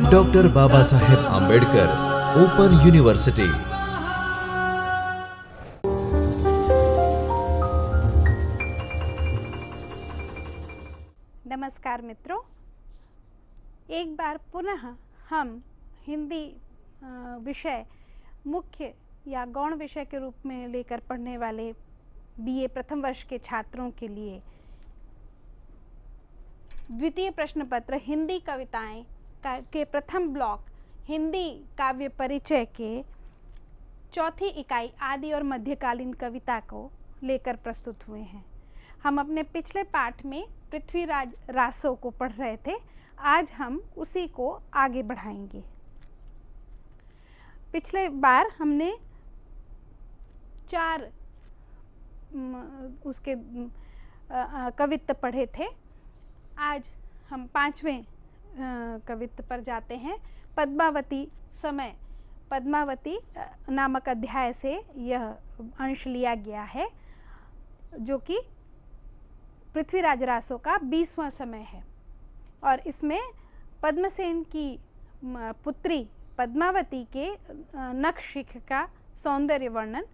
Doctor Baba Saheb Ambedkar open university. नमस्कार मित्रों, एक बार पुनः हम हिंदी विषय मुख्य या गौण विषय के रूप में लेकर पढ़ने वाले बीए प्रथम वर्ष के छात्रों के लिए द्वितीय प्रश्न पत्र हिंदी कविताएं के प्रथम ब्लॉक हिंदी काव्य परिचय के चौथी इकाई आदि और मध्यकालीन कविता को लेकर प्रस्तुत हुए हैं। हम अपने पिछले पाठ में पृथ्वीराज रासो को पढ़ रहे थे, आज हम उसी को आगे बढ़ाएंगे। पिछले बार हमने 4 उसके कवित्त पढ़े थे, आज हम 5वें कवित्त पर जाते हैं। पद्मावती समय, पद्मावती नामक अध्याय से यह अंश लिया गया है, जो कि पृथ्वीराज रासो का 20वां समय है और इसमें पद्मसेन की पुत्री पद्मावती के नखशिख का सौंदर्य वर्णन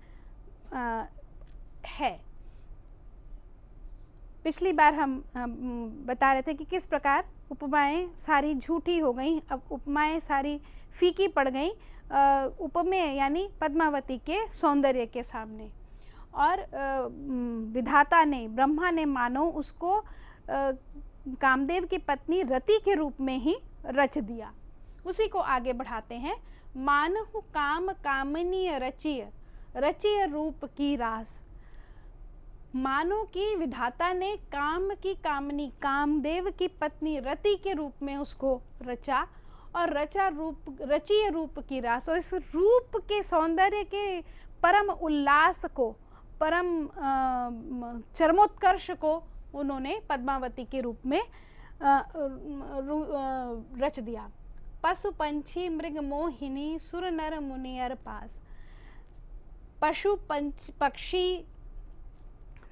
है। पिछली बार हम बता रहे थे कि किस प्रकार उपमाएं सारी झूठी हो गई, अब उपमाएं सारी फीकी पड़ गई उपमेय यानी पद्मावती के सौंदर्य के सामने, और विधाता ने, ब्रह्मा ने मानो उसको कामदेव की पत्नी रति के रूप में ही रच दिया। उसी को आगे बढ़ाते हैं। मानहु काम कामनीय रचिय, रचिय रूप की रास। मानो कि विधाता ने काम की कामनी कामदेव की पत्नी रति के रूप में उसको रचा और रचिय रूप की रास। और इस रूप के सौंदर्य के परम उल्लास को, परम चरमोत्कर्ष को उन्होंने पद्मावती के रूप में रच दिया। पशु पंछी मृग मोहिनी सुर नर मुनियर पास। पशु पक्षी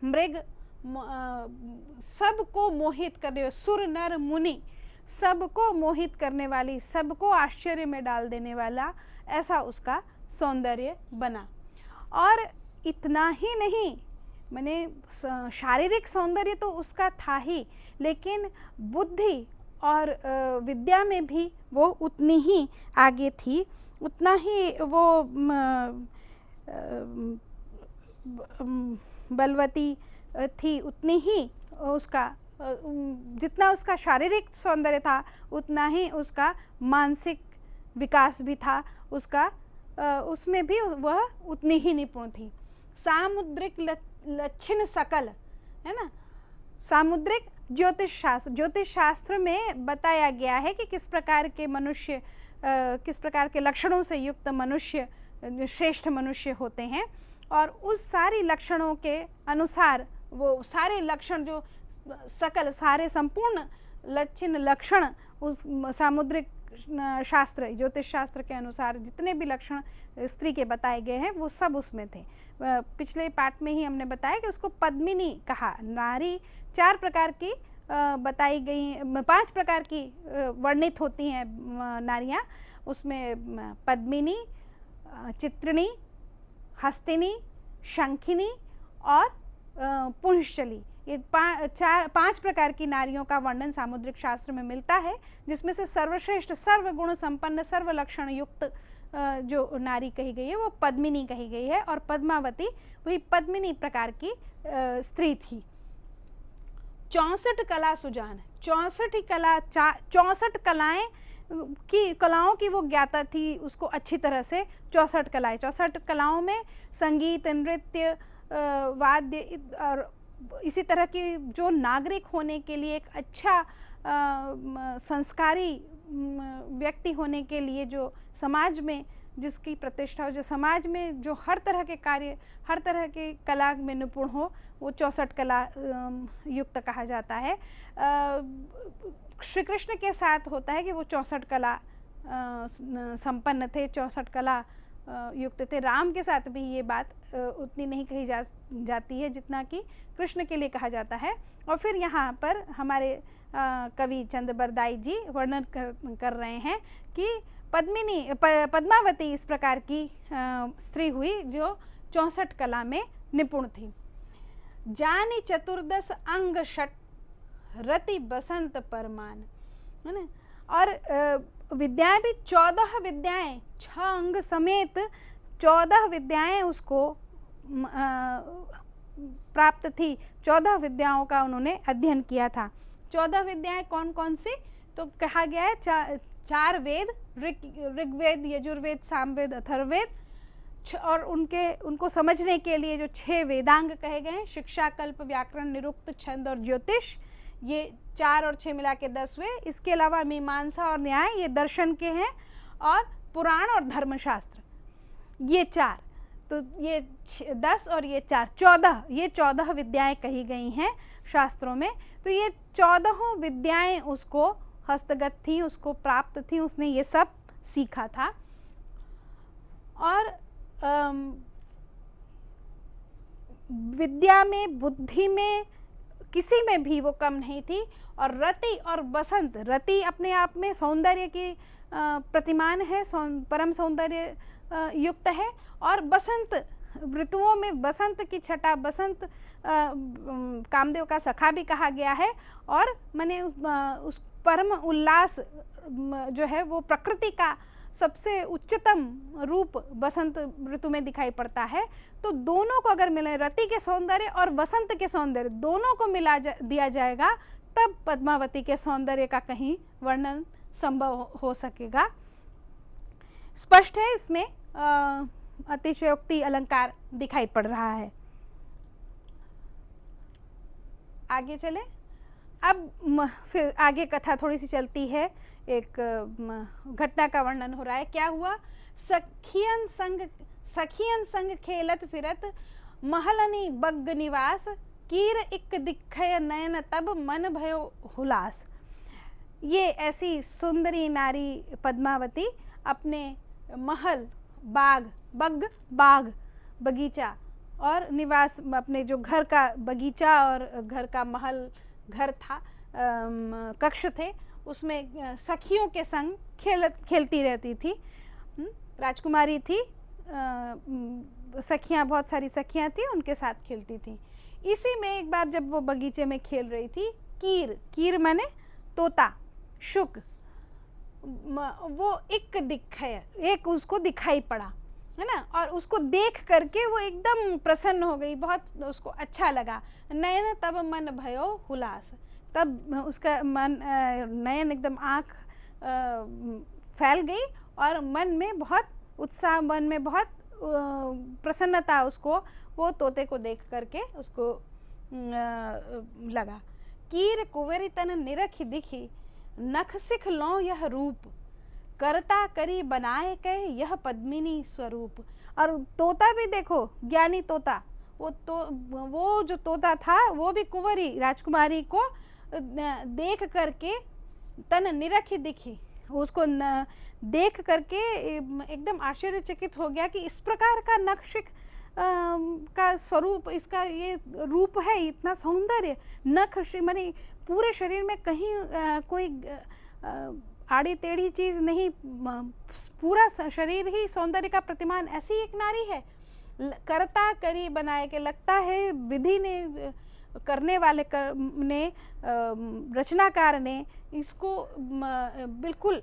मृग सबको मोहित करने, सुर नर मुनि सबको मोहित करने वाली, सबको आश्चर्य में डाल देने वाला, ऐसा उसका सौंदर्य बना। और इतना ही नहीं, मैंने शारीरिक सौंदर्य तो उसका था ही, लेकिन बुद्धि और विद्या में भी वो उतनी ही आगे थी, उतना ही वो बलवती थी, उतनी ही उसका, जितना उसका शारीरिक सौंदर्य था उतना ही उसका मानसिक विकास भी था, उसका उसमें भी वह उतनी ही निपुण थी। सामुद्रिक लक्षण सकल, है ना, सामुद्रिक ज्योतिष शास्त्र, ज्योतिष शास्त्र में बताया गया है कि किस प्रकार के मनुष्य, किस प्रकार के लक्षणों से युक्त मनुष्य श्रेष्ठ मनुष्य होते हैं, और उस सारी लक्षणों के अनुसार वो सारे लक्षण जो सकल, सारे संपूर्ण लक्षण उस सामुद्रिक शास्त्र, ज्योतिष शास्त्र के अनुसार जितने भी लक्षण स्त्री के बताए गए हैं वो सब उसमें थे। पिछले पाठ में ही हमने बताया कि उसको पद्मिनी कहा। नारी 4 प्रकार की बताई गई, 5 प्रकार की वर्णित होती हैं नारियां, उसमें पद्मिनी, चित्रिणी, हस्तिनी, शंखिनी और पुंशली, ये 5 प्रकार की नारियों का वर्णन सामुद्रिक शास्त्र में मिलता है, जिसमें से सर्वश्रेष्ठ, सर्वगुण संपन्न, सर्व लक्षण युक्त जो नारी कही गई है वो पद्मिनी कही गई है, और पद्मावती वही पद्मिनी प्रकार की स्त्री थी। 64 कला सुजान, 64 कलाओं की वो ज्ञाता थी, उसको अच्छी तरह से 64 कलाएं, 64 कलाओं में संगीत, नृत्य, वाद्य और इसी तरह की जो नागरिक होने के लिए एक अच्छा संस्कारी व्यक्ति होने के लिए, जो समाज में जिसकी प्रतिष्ठा हो, जो समाज में जो हर तरह के कार्य, हर तरह के कला में निपुण हो, वो 64 कला युक्त कहा जाता है। श्री कृष्ण के साथ होता है कि वो 64 कला संपन्न थे, 64 कला युक्त थे। राम के साथ भी ये बात उतनी नहीं कही जाती है जितना कि कृष्ण के लिए कहा जाता है। और फिर यहाँ पर हमारे कवि चंद बरदाई जी वर्णन कर रहे हैं कि पद्मावती इस प्रकार की स्त्री हुई जो 64 कला में निपुण थी। जानी चतुर्दश अंग षट रति बसंत परमान, है ना। और विद्याएं भी 14 विद्याएं, 6 अंग समेत 14 विद्याएं उसको प्राप्त थी। 14 विद्याओं का उन्होंने अध्ययन किया था। 14 विद्याएं कौन कौन सी? तो कहा गया है 4 वेद, ऋग्वेद, यजुर्वेद, सामवेद, अथर्ववेद, और उनको समझने के लिए जो 6 वेदांग कहे गए हैं, शिक्षा, कल्प, व्याकरण, निरुक्त, छंद और ज्योतिष, ये 4 और 6 मिला के 10 हुए। इसके अलावा मीमांसा और न्याय, ये दर्शन के हैं, और पुराण और धर्मशास्त्र, ये 4। तो ये 10 और ये 4, 14, ये 14 विद्याएं कही गई हैं शास्त्रों में। तो ये 14 विद्याएं उसको हस्तगत थी, उसको प्राप्त थी, उसने ये सब सीखा था। और विद्या में, बुद्धि में, किसी में भी वो कम नहीं थी। और रति और बसंत, रति अपने आप में सौंदर्य की प्रतिमान है, परम सौंदर्य युक्त है। और बसंत ऋतुओं में बसंत की छटा, बसंत कामदेव का सखा भी कहा गया है। और माने उस परम उल्लास जो है वो प्रकृति का सबसे उच्चतम रूप बसंत ऋतु में दिखाई पड़ता है। तो दोनों को अगर मिले, रति के सौंदर्य और बसंत के सौंदर्य दोनों को मिला दिया जाएगा, तब पद्मावती के सौंदर्य का कहीं वर्णन संभव हो सकेगा। स्पष्ट है इसमें अतिशयोक्ति अलंकार दिखाई पड़ रहा है। आगे चले। अब फिर आगे कथा थोड़ी सी चलती है, एक घटना का वर्णन हो रहा है। क्या हुआ? सखियन संग खेलत फिरत महलनी बग्ग निवास, कीर इक दिखय नयन तब मन भयो हुलास। ये ऐसी सुंदरी नारी पद्मावती अपने महल, बाग, बग्ग बाग, बगीचा, और निवास, अपने जो घर का बगीचा और घर का महल, घर था, कक्ष थे, उसमें सखियों के संग खेलती रहती थी। राजकुमारी थी, सखियां, बहुत सारी सखियां थी, उनके साथ खेलती थी। इसी में एक बार जब वो बगीचे में खेल रही थी, कीर माने तोता, शुक, वो एक उसको दिखाई पड़ा, है ना। और उसको देख करके वो एकदम प्रसन्न हो गई, बहुत उसको अच्छा लगा। नयन तब मन भयो हुलास, तब उसका मन, नयन एकदम आँख फैल गई, और मन में बहुत उत्साह, मन में बहुत प्रसन्नता उसको वो तोते को देख करके उसको लगा। कीर कुंवरी तन निरखी दिखी, नख सिख लो यह रूप, करता करी बनाए कह यह पद्मिनी स्वरूप। और तोता भी देखो, ज्ञानी तोता, वो जो तोता था वो भी कुंवरी राजकुमारी को देख करके तन निरखी दिखी, उसको देख करके एकदम आश्चर्यचकित हो गया कि इस प्रकार का नखशिख का स्वरूप, इसका ये रूप है, इतना सौंदर्य, नख माने पूरे शरीर में कहीं कोई आड़ी टेढ़ी चीज़ नहीं, पूरा शरीर ही सौंदर्य का प्रतिमान, ऐसी एक नारी है। करता करी बनाए के, लगता है विधि ने, करने वाले ने, रचनाकार ने इसको बिल्कुल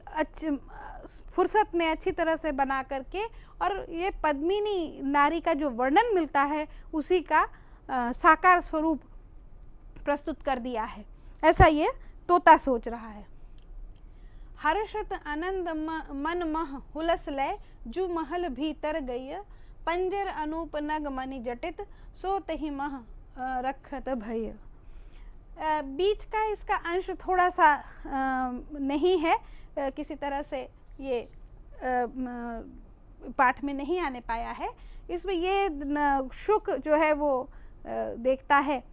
फुर्सत में अच्छी तरह से बना करके, और ये पद्मिनी नारी का जो वर्णन मिलता है उसी का साकार स्वरूप प्रस्तुत कर दिया है, ऐसा ये तोता सोच रहा है। हर्षत आनंद मन मह हुलस लय, जू महल भीतर गई, पंजर अनूप नग मणि जटित, सो तहि मह रखत भय। बीच का इसका अंश थोड़ा सा नहीं है, किसी तरह से ये पाठ में नहीं आने पाया है। इसमें ये शुक जो है वो देखता है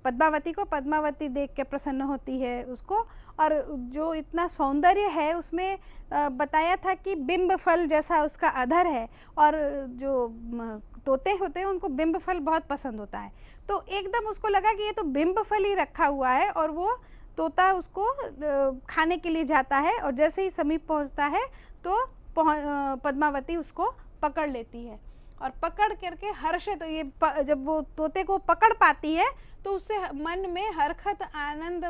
पद्मावती को पद्मावती देख के प्रसन्न होती है उसको। और जो इतना सौंदर्य है उसमें बताया था कि बिंब फल जैसा उसका अधर है, और जो तोते होते हैं उनको बिंब फल बहुत पसंद होता है। तो एकदम उसको लगा कि ये तो बिंब फल ही रखा हुआ है, और वो तोता उसको खाने के लिए जाता है, और जैसे ही समीप पहुंचता है तो पद्मावती उसको पकड़ लेती है, और पकड़ करके हर्षित, तो ये जब वो तोते को पकड़ पाती है तो उससे मन में हरखत आनंद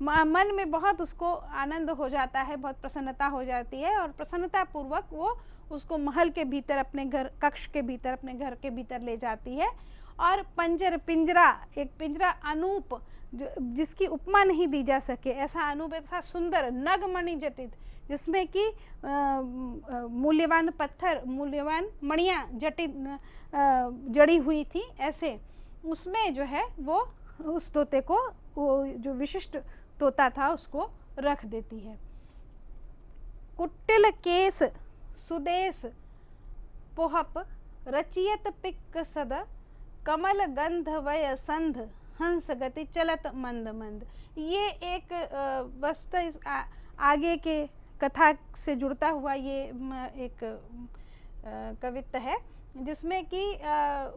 मन में बहुत उसको आनंद हो जाता है, बहुत प्रसन्नता हो जाती है, और प्रसन्नता पूर्वक वो उसको महल के भीतर, अपने घर कक्ष के भीतर, अपने घर के भीतर ले जाती है। और पिंजरा, एक पिंजरा अनूप, जिसकी उपमा नहीं दी जा सके, ऐसा अनूप, ऐसा सुंदर, नगमणि जटित, जिसमें कि मूल्यवान पत्थर, मूल्यवान मणियाँ जटित जड़ी हुई थी, ऐसे उसमें जो है वो उस तोते को, वो जो विशिष्ट तोता था उसको रख देती है। कुटिल केस सुदेश पोहप रचियत पिक सद, कमल गंध वय संध, हंस गति चलत मंद मंद। ये एक वस्तु इस आगे के कथा से जुड़ता हुआ ये एक कवित्त है, जिसमें कि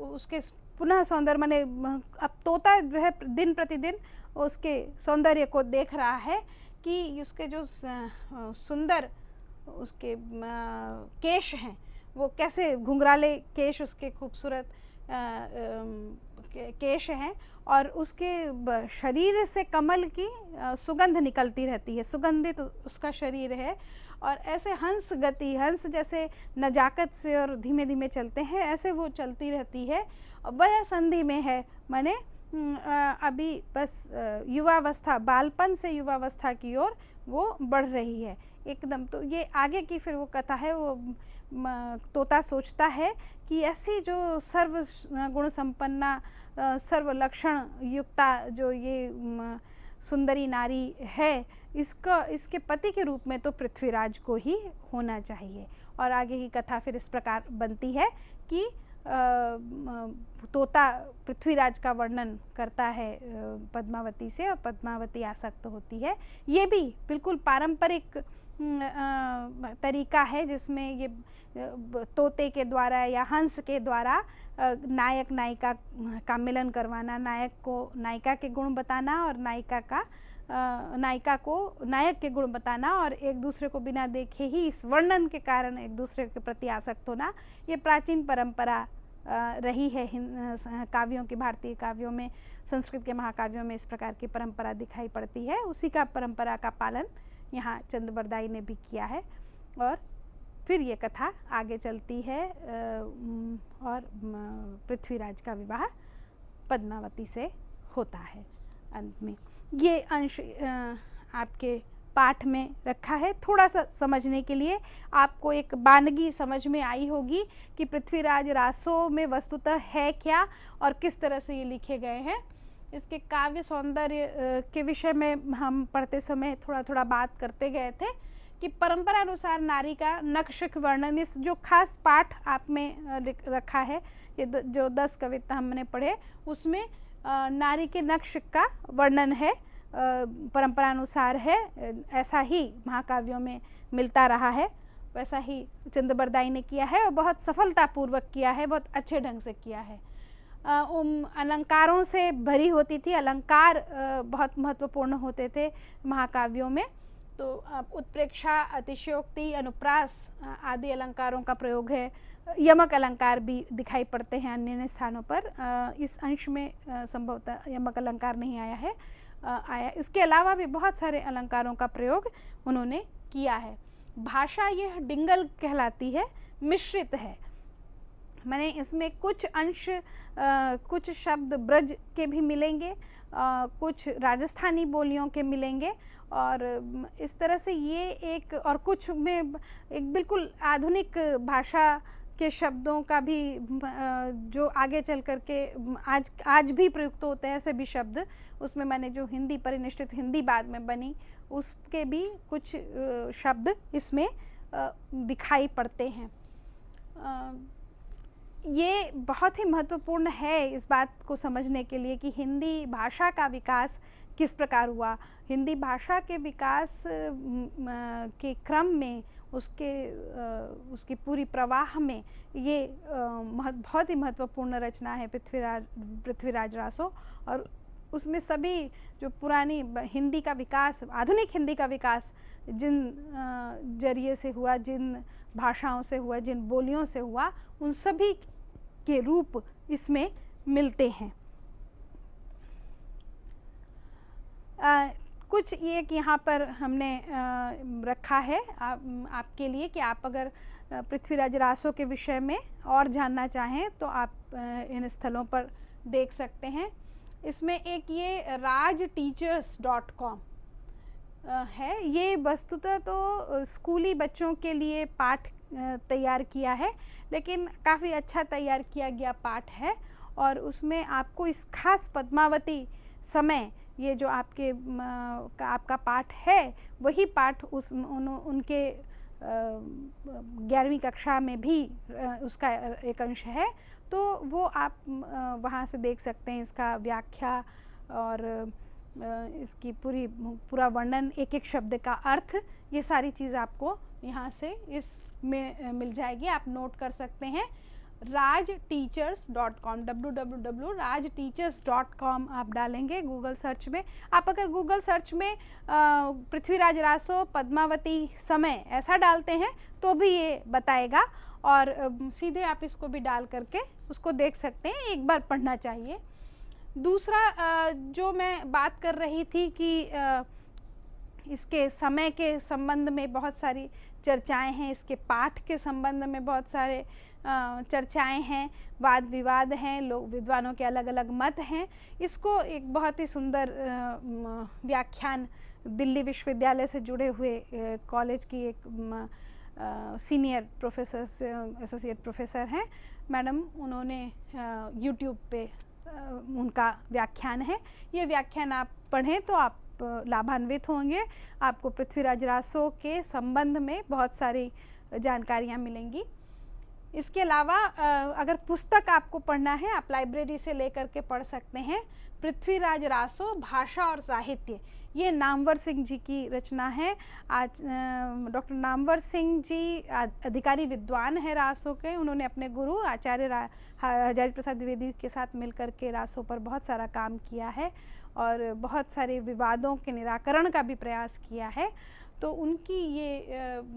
उसके पुनः सौंदर्य, माने अब तोता जो है दिन प्रतिदिन उसके सौंदर्य को देख रहा है कि उसके जो सुंदर उसके केश हैं, वो कैसे घुंघराले केश, उसके खूबसूरत केश हैं, और उसके शरीर से कमल की सुगंध निकलती रहती है, सुगंधित उसका शरीर है। और ऐसे हंस गति, हंस जैसे नजाकत से और धीमे धीमे चलते हैं, ऐसे वो चलती रहती है। वह संधि में है, माने अभी बस युवावस्था, बालपन से युवावस्था की ओर वो बढ़ रही है एकदम। तो ये आगे की फिर वो कथा है, वो तोता सोचता है कि ऐसी जो सर्व गुण संपन्ना, सर्व लक्षण युक्ता जो ये सुंदरी नारी है, इसके पति के रूप में तो पृथ्वीराज को ही होना चाहिए। और आगे की कथा फिर इस प्रकार बनती है कि तोता पृथ्वीराज का वर्णन करता है पद्मावती से, और पद्मावती आसक्त होती है। ये भी बिल्कुल पारंपरिक तरीका है, जिसमें ये तोते के द्वारा या हंस के द्वारा नायक नायिका का मिलन करवाना, नायक को नायिका के गुण बताना, और नायिका को नायक के गुण बताना, और एक दूसरे को बिना देखे ही इस वर्णन के कारण एक दूसरे के प्रति आसक्त होना, ये प्राचीन परंपरा रही है काव्यों की, भारतीय काव्यों में, संस्कृत के महाकाव्यों में इस प्रकार की परंपरा दिखाई पड़ती है। उसी का परंपरा का पालन यहाँ चंद्रबरदाई ने भी किया है। और फिर ये कथा आगे चलती है, और पृथ्वीराज का विवाह पद्मावती से होता है। अंत में ये अंश आपके पाठ में रखा है, थोड़ा सा समझने के लिए। आपको एक बानगी समझ में आई होगी कि पृथ्वीराज रासों में वस्तुतः है क्या और किस तरह से ये लिखे गए हैं। इसके काव्य सौंदर्य के विषय में हम पढ़ते समय थोड़ा थोड़ा बात करते गए थे कि परंपरा अनुसार नारी का नक्शिक वर्णन, इस जो खास पाठ आप में रखा है, ये जो 10 कविता हमने पढ़े, उसमें नारी के नक्शिक का वर्णन है, परंपरा अनुसार है। ऐसा ही महाकाव्यों में मिलता रहा है, वैसा ही चंद्रबरदाई ने किया है, और बहुत सफलतापूर्वक किया है, बहुत अच्छे ढंग से किया है। अलंकारों से भरी होती थी, अलंकार बहुत महत्वपूर्ण होते थे महाकाव्यों में। तो उत्प्रेक्षा, अतिशयोक्ति, अनुप्रास आदि अलंकारों का प्रयोग है। यमक अलंकार भी दिखाई पड़ते हैं अन्य स्थानों पर। इस अंश में संभवतः यमक अलंकार नहीं आया है, आया। इसके अलावा भी बहुत सारे अलंकारों का प्रयोग उन्होंने किया है। भाषा यह डिंगल कहलाती है, मिश्रित है, मैंने इसमें कुछ अंश कुछ शब्द ब्रज के भी मिलेंगे, कुछ राजस्थानी बोलियों के मिलेंगे, और इस तरह से ये एक, और कुछ में एक बिल्कुल आधुनिक भाषा के शब्दों का भी जो आगे चल कर के आज भी प्रयुक्त होते हैं ऐसे भी शब्द, उसमें मैंने जो हिंदी परिनिष्ठित हिंदी बाद में बनी उसके भी कुछ शब्द इसमें दिखाई पड़ते हैं। ये बहुत ही महत्वपूर्ण है इस बात को समझने के लिए कि हिंदी भाषा का विकास किस प्रकार हुआ। हिंदी भाषा के विकास के क्रम में उसकी पूरी प्रवाह में ये बहुत ही महत्वपूर्ण रचना है पृथ्वीराज रासो। और उसमें सभी जो पुरानी हिंदी का विकास, आधुनिक हिंदी का विकास जिन जरिए से हुआ, जिन भाषाओं से हुआ, जिन बोलियों से हुआ, उन सभी के रूप इसमें मिलते हैं। कुछ एक यहाँ पर हमने रखा है आपके लिए कि आप अगर पृथ्वीराज रासो के विषय में और जानना चाहें तो आप इन स्थलों पर देख सकते हैं। इसमें एक ये rajteachers.com है। ये वस्तुतः तो स्कूली बच्चों के लिए पाठ तैयार किया है, लेकिन काफ़ी अच्छा तैयार किया गया पाठ है। और उसमें आपको इस खास पद्मावती समय, ये जो आपका पाठ है, वही पाठ उनके 11वीं कक्षा में भी उसका एक अंश है। तो वो आप वहाँ से देख सकते हैं। इसका व्याख्या और इसकी पूरा वर्णन, एक एक शब्द का अर्थ, ये सारी चीज़ आपको यहाँ से इसमें मिल जाएगी। आप नोट कर सकते हैं। rajteachers.com, www.rajteachers.com आप डालेंगे गूगल सर्च में। आप अगर गूगल सर्च में पृथ्वीराज रासो पद्मावती समय ऐसा डालते हैं तो भी ये बताएगा, और सीधे आप इसको भी डाल करके उसको देख सकते हैं। एक बार पढ़ना चाहिए। दूसरा जो मैं बात कर रही थी कि इसके समय के संबंध में बहुत सारी चर्चाएं हैं, इसके पाठ के संबंध में बहुत सारे चर्चाएं हैं, वाद विवाद हैं, लोग विद्वानों के अलग अलग मत हैं। इसको एक बहुत ही सुंदर व्याख्यान दिल्ली विश्वविद्यालय से जुड़े हुए कॉलेज की एक सीनियर प्रोफेसर, एसोसिएट प्रोफेसर हैं मैडम, उन्होंने यूट्यूब पे उनका व्याख्यान है। ये व्याख्यान आप पढ़ें तो आप लाभान्वित होंगे। आपको पृथ्वीराज रासो के संबंध में बहुत सारी जानकारियाँ मिलेंगी। इसके अलावा अगर पुस्तक आपको पढ़ना है, आप लाइब्रेरी से लेकर के पढ़ सकते हैं। पृथ्वीराज रासो भाषा और साहित्य, ये नामवर सिंह जी की रचना है। आज डॉक्टर नामवर सिंह जी अधिकारी विद्वान है रासो के। उन्होंने अपने गुरु आचार्य हजारी प्रसाद द्विवेदी के साथ मिलकर के रासो पर बहुत सारा काम किया है और बहुत सारे विवादों के निराकरण का भी प्रयास किया है। तो उनकी ये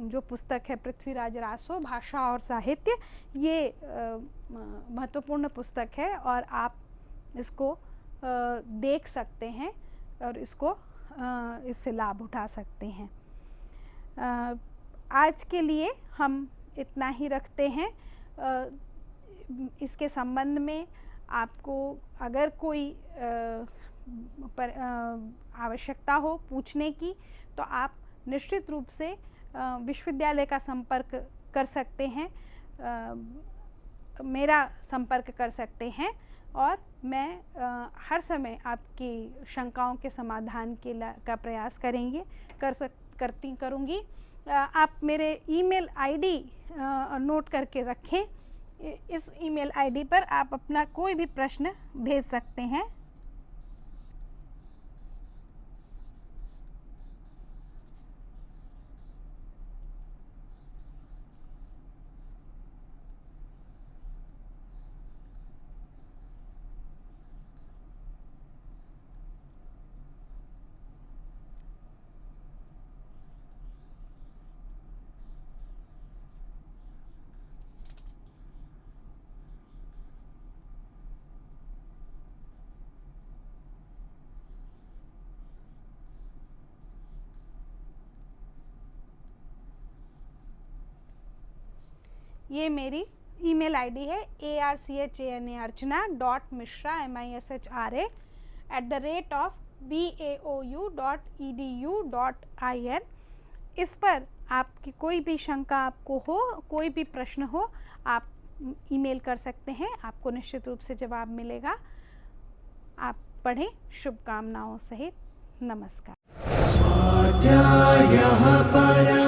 जो पुस्तक है पृथ्वीराज रासो भाषा और साहित्य, ये महत्वपूर्ण पुस्तक है और आप इसको देख सकते हैं और इससे लाभ उठा सकते हैं। आज के लिए हम इतना ही रखते हैं। इसके संबंध में आपको अगर कोई आवश्यकता हो पूछने की, तो आप निश्चित रूप से विश्वविद्यालय का संपर्क कर सकते हैं, मेरा संपर्क कर सकते हैं और मैं हर समय आपकी शंकाओं के समाधान का प्रयास करूँगी। आप मेरे ईमेल आईडी नोट करके रखें। इस ईमेल आईडी पर आप अपना कोई भी प्रश्न भेज सकते हैं। ये मेरी ईमेल आईडी है archana.mishra@baou.edu.in। इस पर आपकी कोई भी शंका आपको हो, कोई भी प्रश्न हो, आप ईमेल कर सकते हैं। आपको निश्चित रूप से जवाब मिलेगा। आप पढ़ें। शुभकामनाओं सहित नमस्कार। स्वाध्यायः परः।